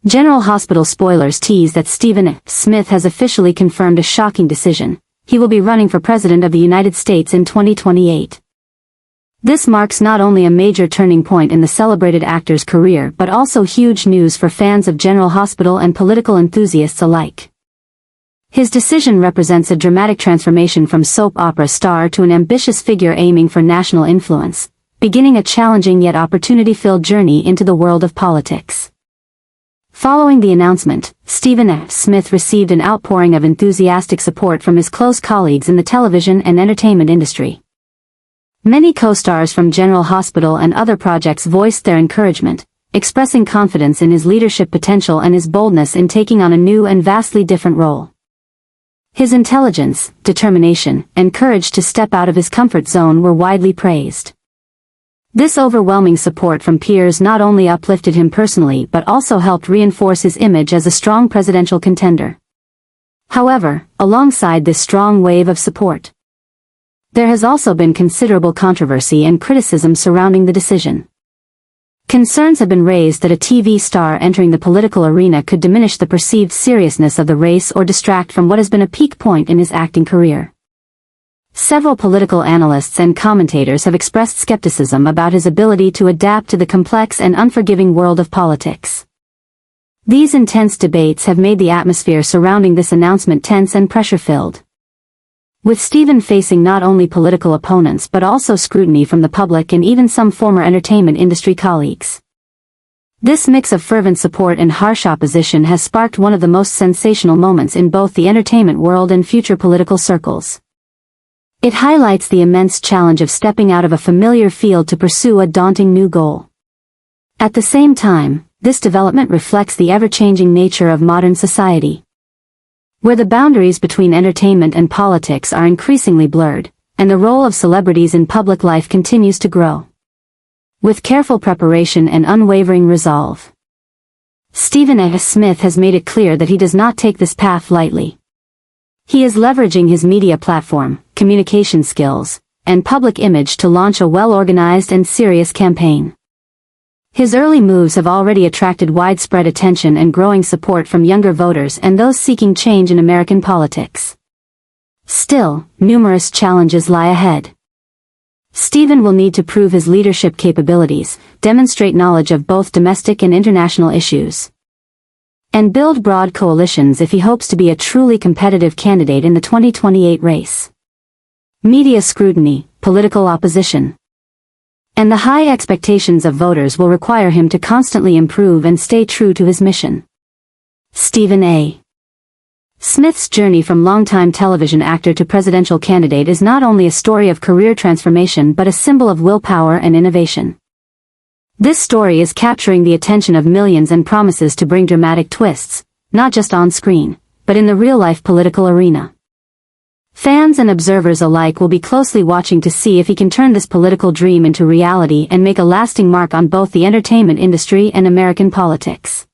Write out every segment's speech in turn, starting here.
General Hospital spoilers tease that Stephen Smith has officially confirmed a shocking decision. He will be running for President of the United States in 2028. This marks not only a major turning point in the celebrated actor's career but also huge news for fans of General Hospital and political enthusiasts alike. His decision represents a dramatic transformation from soap opera star to an ambitious figure aiming for national influence, beginning a challenging yet opportunity-filled journey into the world of politics. Following the announcement, Stephen Smith received an outpouring of enthusiastic support from his close colleagues in the television and entertainment industry. Many co-stars from General Hospital and other projects voiced their encouragement, expressing confidence in his leadership potential and his boldness in taking on a new and vastly different role. His intelligence, determination, and courage to step out of his comfort zone were widely praised. This overwhelming support from peers not only uplifted him personally but also helped reinforce his image as a strong presidential contender. However, alongside this strong wave of support, there has also been considerable controversy and criticism surrounding the decision. Concerns have been raised that a TV star entering the political arena could diminish the perceived seriousness of the race or distract from what has been a peak point in his acting career. Several political analysts and commentators have expressed skepticism about his ability to adapt to the complex and unforgiving world of politics. These intense debates have made the atmosphere surrounding this announcement tense and pressure-filled, with Stephen facing not only political opponents but also scrutiny from the public and even some former entertainment industry colleagues. This mix of fervent support and harsh opposition has sparked one of the most sensational moments in both the entertainment world and future political circles. It highlights the immense challenge of stepping out of a familiar field to pursue a daunting new goal. At the same time, this development reflects the ever-changing nature of modern society, where the boundaries between entertainment and politics are increasingly blurred, and the role of celebrities in public life continues to grow. With careful preparation and unwavering resolve, Stephen Smith has made it clear that he does not take this path lightly. He is leveraging his media platform, communication skills, and public image to launch a well-organized and serious campaign. His early moves have already attracted widespread attention and growing support from younger voters and those seeking change in American politics. Still, numerous challenges lie ahead. Stephen will need to prove his leadership capabilities, demonstrate knowledge of both domestic and international issues, and build broad coalitions if he hopes to be a truly competitive candidate in the 2028 race. Media scrutiny, political opposition, and the high expectations of voters will require him to constantly improve and stay true to his mission. Stephen A. Smith's journey from longtime television actor to presidential candidate is not only a story of career transformation but a symbol of willpower and innovation. This story is capturing the attention of millions and promises to bring dramatic twists, not just on screen, but in the real-life political arena. Fans and observers alike will be closely watching to see if he can turn this political dream into reality and make a lasting mark on both the entertainment industry and American politics.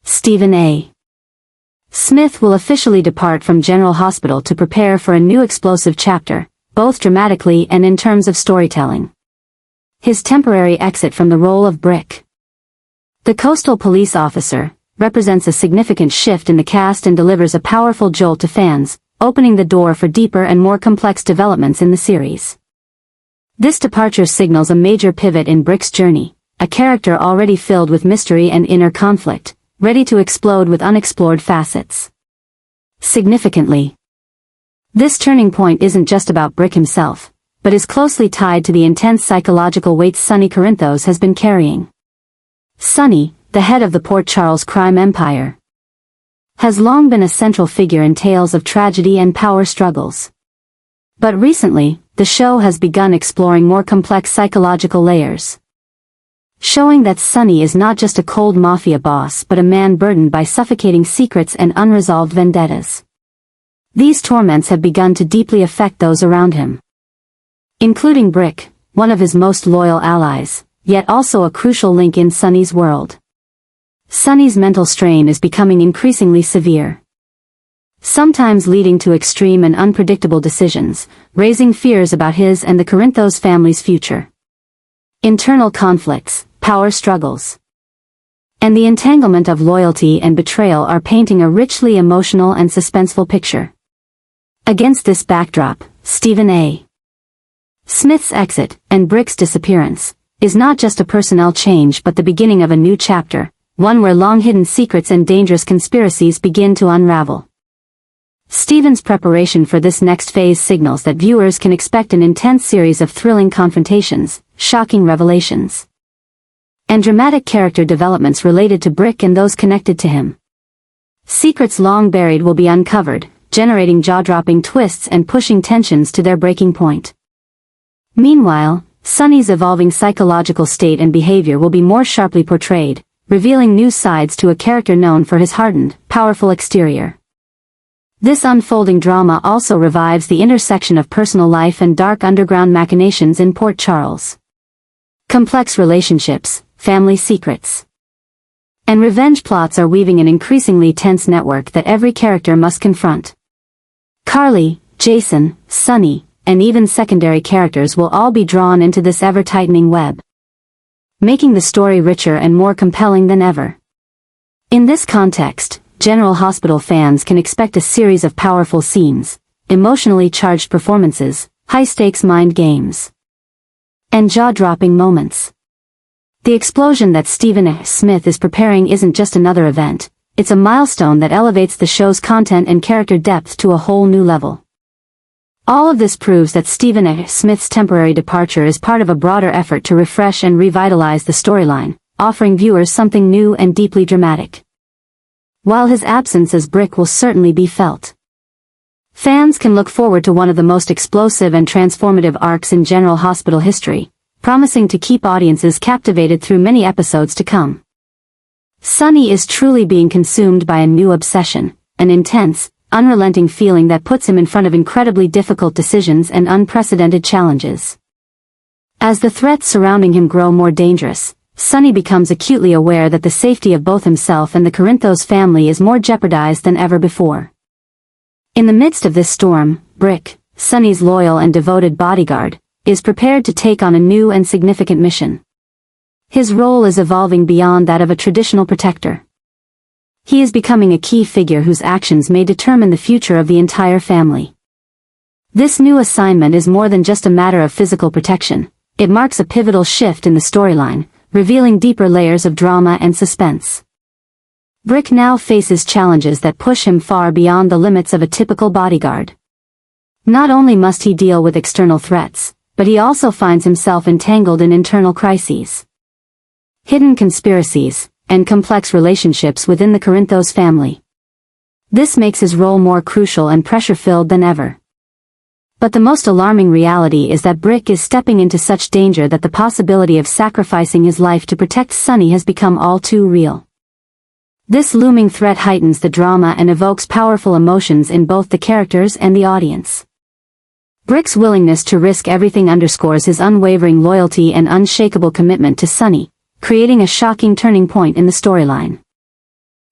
Stephen A. Smith will officially depart from General Hospital to prepare for a new explosive chapter, both dramatically and in terms of storytelling. His temporary exit from the role of Brick, the coastal police officer, represents a significant shift in the cast and delivers a powerful jolt to fans, opening the door for deeper and more complex developments in the series. This departure signals a major pivot in Brick's journey, a character already filled with mystery and inner conflict, ready to explode with unexplored facets. Significantly, this turning point isn't just about Brick himself, but is closely tied to the intense psychological weight Sonny Corinthos has been carrying. Sonny, the head of the Port Charles crime empire, has long been a central figure in tales of tragedy and power struggles. But recently, the show has begun exploring more complex psychological layers, showing that Sonny is not just a cold mafia boss but a man burdened by suffocating secrets and unresolved vendettas. These torments have begun to deeply affect those around him, including Brick, one of his most loyal allies, yet also a crucial link in Sonny's world. Sonny's mental strain is becoming increasingly severe, sometimes leading to extreme and unpredictable decisions, raising fears about his and the Corinthos family's future. Internal conflicts, power struggles, and the entanglement of loyalty and betrayal are painting a richly emotional and suspenseful picture. Against this backdrop, Stephen A. Smith's exit, and Brick's disappearance, is not just a personnel change but the beginning of a new chapter, one where long-hidden secrets and dangerous conspiracies begin to unravel. Stephen's preparation for this next phase signals that viewers can expect an intense series of thrilling confrontations, shocking revelations, and dramatic character developments related to Brick and those connected to him. Secrets long buried will be uncovered, generating jaw-dropping twists and pushing tensions to their breaking point. Meanwhile, Sonny's evolving psychological state and behavior will be more sharply portrayed, revealing new sides to a character known for his hardened, powerful exterior. This unfolding drama also revives the intersection of personal life and dark underground machinations in Port Charles. Complex relationships, family secrets, and revenge plots are weaving an increasingly tense network that every character must confront. Carly, Jason, Sonny, and even secondary characters will all be drawn into this ever-tightening web, making the story richer and more compelling than ever. In this context, General Hospital fans can expect a series of powerful scenes, emotionally charged performances, high-stakes mind games, and jaw-dropping moments. The explosion that Stephen A. Smith is preparing isn't just another event, it's a milestone that elevates the show's content and character depth to a whole new level. All of this proves that Stephen A. Smith's temporary departure is part of a broader effort to refresh and revitalize the storyline, offering viewers something new and deeply dramatic. While his absence as Brick will certainly be felt, fans can look forward to one of the most explosive and transformative arcs in General Hospital history, promising to keep audiences captivated through many episodes to come. Sonny is truly being consumed by a new obsession, an intense, unrelenting feeling that puts him in front of incredibly difficult decisions and unprecedented challenges. As the threats surrounding him grow more dangerous, Sonny becomes acutely aware that the safety of both himself and the Corinthos family is more jeopardized than ever before. In the midst of this storm, Brick, Sonny's loyal and devoted bodyguard, is prepared to take on a new and significant mission. His role is evolving beyond that of a traditional protector. He is becoming a key figure whose actions may determine the future of the entire family. This new assignment is more than just a matter of physical protection, it marks a pivotal shift in the storyline, revealing deeper layers of drama and suspense. Brick now faces challenges that push him far beyond the limits of a typical bodyguard. Not only must he deal with external threats, but he also finds himself entangled in internal crises, hidden conspiracies, and complex relationships within the Corinthos family. This makes his role more crucial and pressure-filled than ever. But the most alarming reality is that Brick is stepping into such danger that the possibility of sacrificing his life to protect Sonny has become all too real. This looming threat heightens the drama and evokes powerful emotions in both the characters and the audience. Brick's willingness to risk everything underscores his unwavering loyalty and unshakable commitment to Sonny, creating a shocking turning point in the storyline.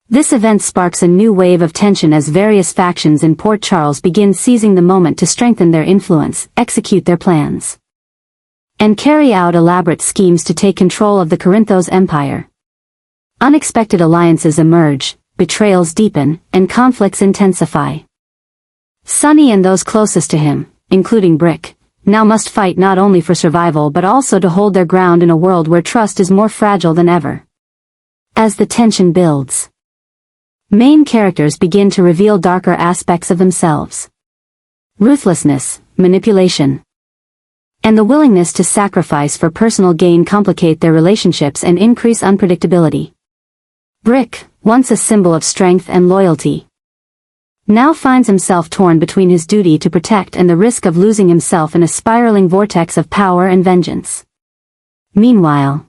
This event sparks a new wave of tension as various factions in Port Charles begin seizing the moment to strengthen their influence, execute their plans, and carry out elaborate schemes to take control of the Corinthos empire. Unexpected alliances emerge, betrayals deepen, and conflicts intensify. Sonny and those closest to him, including Brick, now must fight not only for survival but also to hold their ground in a world where trust is more fragile than ever. As the tension builds, main characters begin to reveal darker aspects of themselves. Ruthlessness, manipulation, and the willingness to sacrifice for personal gain complicate their relationships and increase unpredictability. Brick, once a symbol of strength and loyalty, now finds himself torn between his duty to protect and the risk of losing himself in a spiraling vortex of power and vengeance. Meanwhile,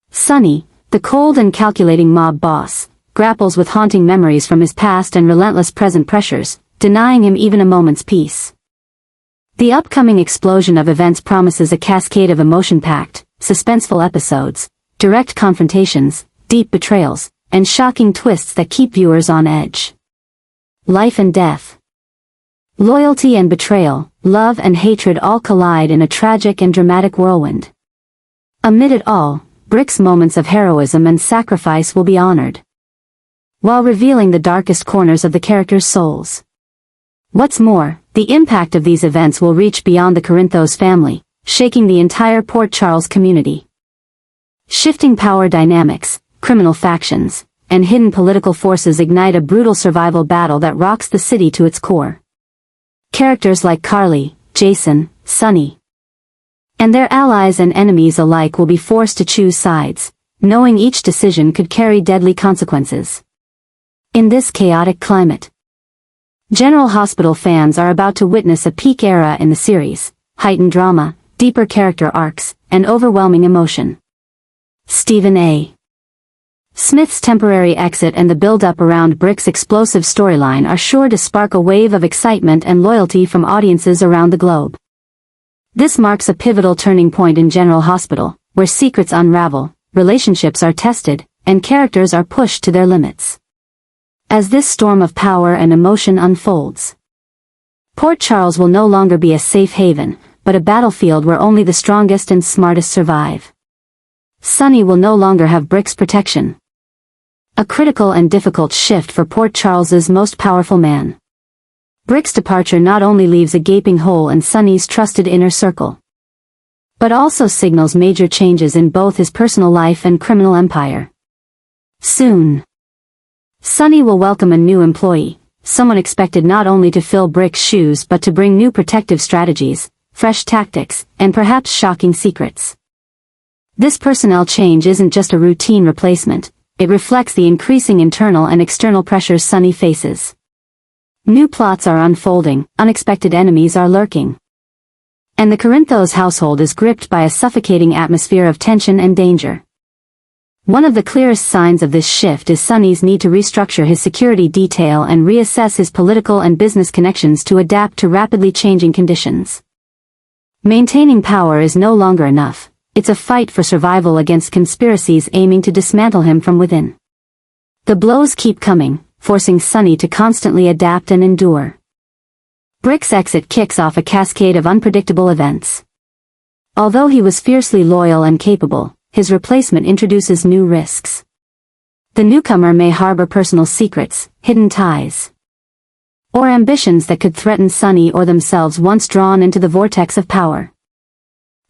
Sonny, the cold and calculating mob boss, grapples with haunting memories from his past and relentless present pressures, denying him even a moment's peace. The upcoming explosion of events promises a cascade of emotion-packed, suspenseful episodes, direct confrontations, deep betrayals, and shocking twists that keep viewers on edge. Life and death, loyalty and betrayal, love and hatred all collide in a tragic and dramatic whirlwind. Amid it all, Brick's moments of heroism and sacrifice will be honored, while revealing the darkest corners of the characters' souls. What's more, the impact of these events will reach beyond the Corinthos family, shaking the entire Port Charles community. Shifting power dynamics, criminal factions, and hidden political forces ignite a brutal survival battle that rocks the city to its core. Characters like Carly, Jason, Sonny, and their allies and enemies alike will be forced to choose sides, knowing each decision could carry deadly consequences. In this chaotic climate, General Hospital fans are about to witness a peak era in the series: heightened drama, deeper character arcs, and overwhelming emotion. Stephen A. Smith's temporary exit and the build-up around Brick's explosive storyline are sure to spark a wave of excitement and loyalty from audiences around the globe. This marks a pivotal turning point in General Hospital, where secrets unravel, relationships are tested, and characters are pushed to their limits. As this storm of power and emotion unfolds, Port Charles will no longer be a safe haven, but a battlefield where only the strongest and smartest survive. Sonny will no longer have Brick's protection, a critical and difficult shift for Port Charles's most powerful man. Brick's departure not only leaves a gaping hole in Sonny's trusted inner circle, but also signals major changes in both his personal life and criminal empire. Soon, Sonny will welcome a new employee, someone expected not only to fill Brick's shoes but to bring new protective strategies, fresh tactics, and perhaps shocking secrets. This personnel change isn't just a routine replacement, it reflects the increasing internal and external pressures Sonny faces. New plots are unfolding, unexpected enemies are lurking, and the Corinthos household is gripped by a suffocating atmosphere of tension and danger. One of the clearest signs of this shift is Sonny's need to restructure his security detail and reassess his political and business connections to adapt to rapidly changing conditions. Maintaining power is no longer enough, it's a fight for survival against conspiracies aiming to dismantle him from within. The blows keep coming, forcing Sonny to constantly adapt and endure. Brick's exit kicks off a cascade of unpredictable events. Although he was fiercely loyal and capable, his replacement introduces new risks. The newcomer may harbor personal secrets, hidden ties, or ambitions that could threaten Sonny or themselves once drawn into the vortex of power.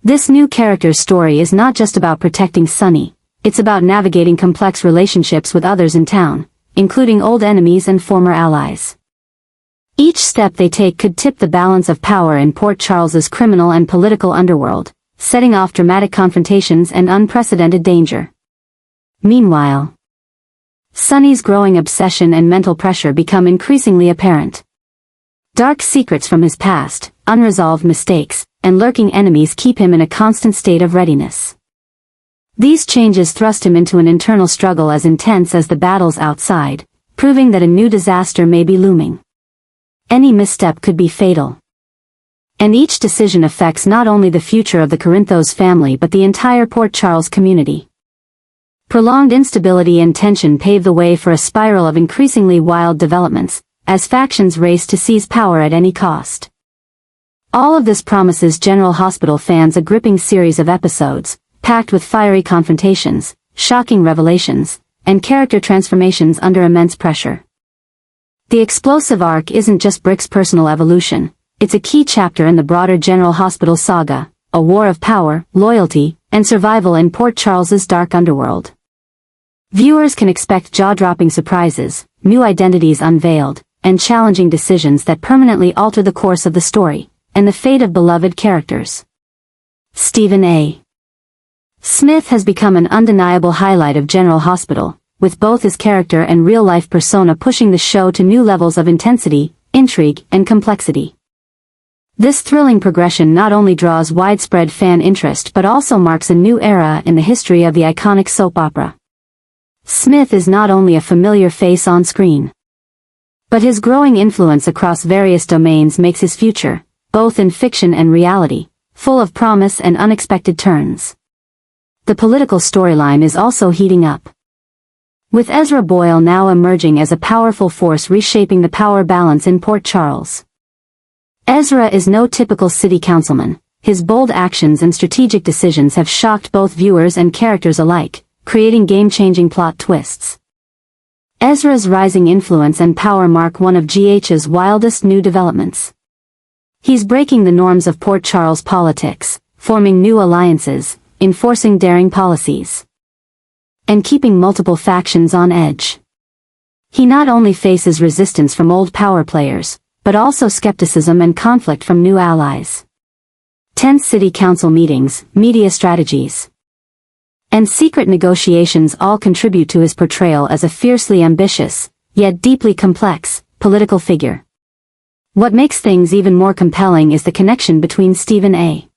This new character's story is not just about protecting Sonny, it's about navigating complex relationships with others in town, including old enemies and former allies. Each step they take could tip the balance of power in Port Charles's criminal and political underworld, setting off dramatic confrontations and unprecedented danger. Meanwhile, Sonny's growing obsession and mental pressure become increasingly apparent. Dark secrets from his past, unresolved mistakes, and lurking enemies keep him in a constant state of readiness. These changes thrust him into an internal struggle as intense as the battles outside, proving that a new disaster may be looming. Any misstep could be fatal. And each decision affects not only the future of the Corinthos family but the entire Port Charles community. Prolonged instability and tension pave the way for a spiral of increasingly wild developments, as factions race to seize power at any cost. All of this promises General Hospital fans a gripping series of episodes, packed with fiery confrontations, shocking revelations, and character transformations under immense pressure. The explosive arc isn't just Brick's personal evolution, it's a key chapter in the broader General Hospital saga, a war of power, loyalty, and survival in Port Charles's dark underworld. Viewers can expect jaw-dropping surprises, new identities unveiled, and challenging decisions that permanently alter the course of the story, and the fate of beloved characters. Stephen A. Smith has become an undeniable highlight of General Hospital, with both his character and real-life persona pushing the show to new levels of intensity, intrigue, and complexity. This thrilling progression not only draws widespread fan interest but also marks a new era in the history of the iconic soap opera. Smith is not only a familiar face on screen, but his growing influence across various domains makes his future, both in fiction and reality, full of promise and unexpected turns. The political storyline is also heating up, with Ezra Bole now emerging as a powerful force reshaping the power balance in Port Charles. Ezra is no typical city councilman, his bold actions and strategic decisions have shocked both viewers and characters alike, creating game-changing plot twists. Ezra's rising influence and power mark one of GH's wildest new developments. He's breaking the norms of Port Charles politics, forming new alliances, enforcing daring policies, and keeping multiple factions on edge. He not only faces resistance from old power players, but also skepticism and conflict from new allies. Tense city council meetings, media strategies, and secret negotiations all contribute to his portrayal as a fiercely ambitious, yet deeply complex, political figure. What makes things even more compelling is the connection between Stephen A.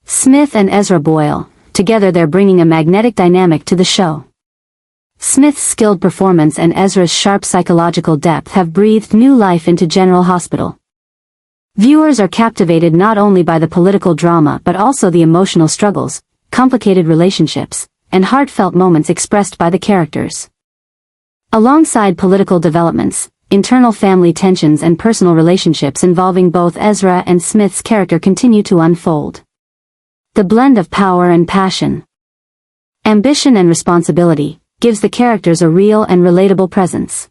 Smith and Ezra Bole. Together they're bringing a magnetic dynamic to the show. Smith's skilled performance and Ezra's sharp psychological depth have breathed new life into General Hospital. Viewers are captivated not only by the political drama but also the emotional struggles, complicated relationships, and heartfelt moments expressed by the characters. Alongside political developments, internal family tensions and personal relationships involving both Ezra and Smith's character continue to unfold. The blend of power and passion, ambition and responsibility, gives the characters a real and relatable presence.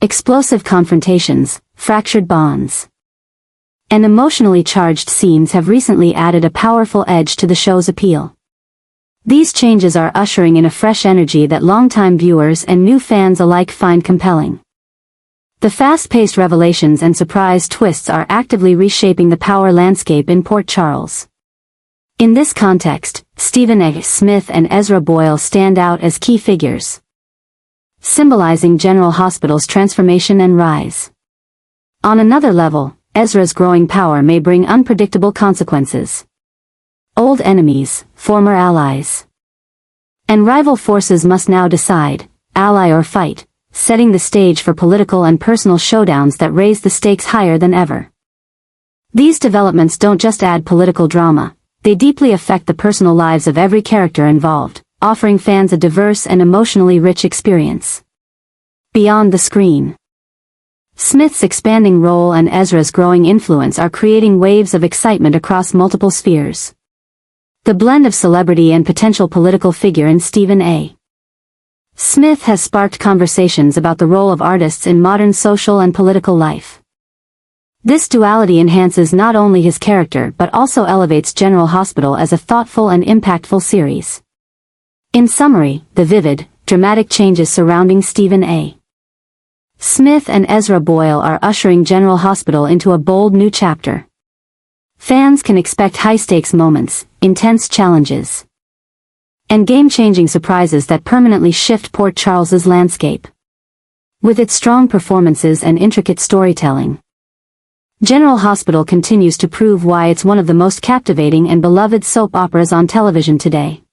Explosive confrontations, fractured bonds, and emotionally charged scenes have recently added a powerful edge to the show's appeal. These changes are ushering in a fresh energy that longtime viewers and new fans alike find compelling. The fast-paced revelations and surprise twists are actively reshaping the power landscape in Port Charles. In this context, Stephen A. Smith and Ezra Bole stand out as key figures, symbolizing General Hospital's transformation and rise. On another level, Ezra's growing power may bring unpredictable consequences. Old enemies, former allies, and rival forces must now decide, ally or fight, setting the stage for political and personal showdowns that raise the stakes higher than ever. These developments don't just add political drama, they deeply affect the personal lives of every character involved, offering fans a diverse and emotionally rich experience. Beyond the screen, Smith's expanding role and Ezra's growing influence are creating waves of excitement across multiple spheres. The blend of celebrity and potential political figure in Stephen A. Smith has sparked conversations about the role of artists in modern social and political life. This duality enhances not only his character but also elevates General Hospital as a thoughtful and impactful series. In summary, the vivid, dramatic changes surrounding Stephen A. Smith and Ezra Bole are ushering General Hospital into a bold new chapter. Fans can expect high-stakes moments, intense challenges, and game-changing surprises that permanently shift Port Charles's landscape. With its strong performances and intricate storytelling, General Hospital continues to prove why it's one of the most captivating and beloved soap operas on television today.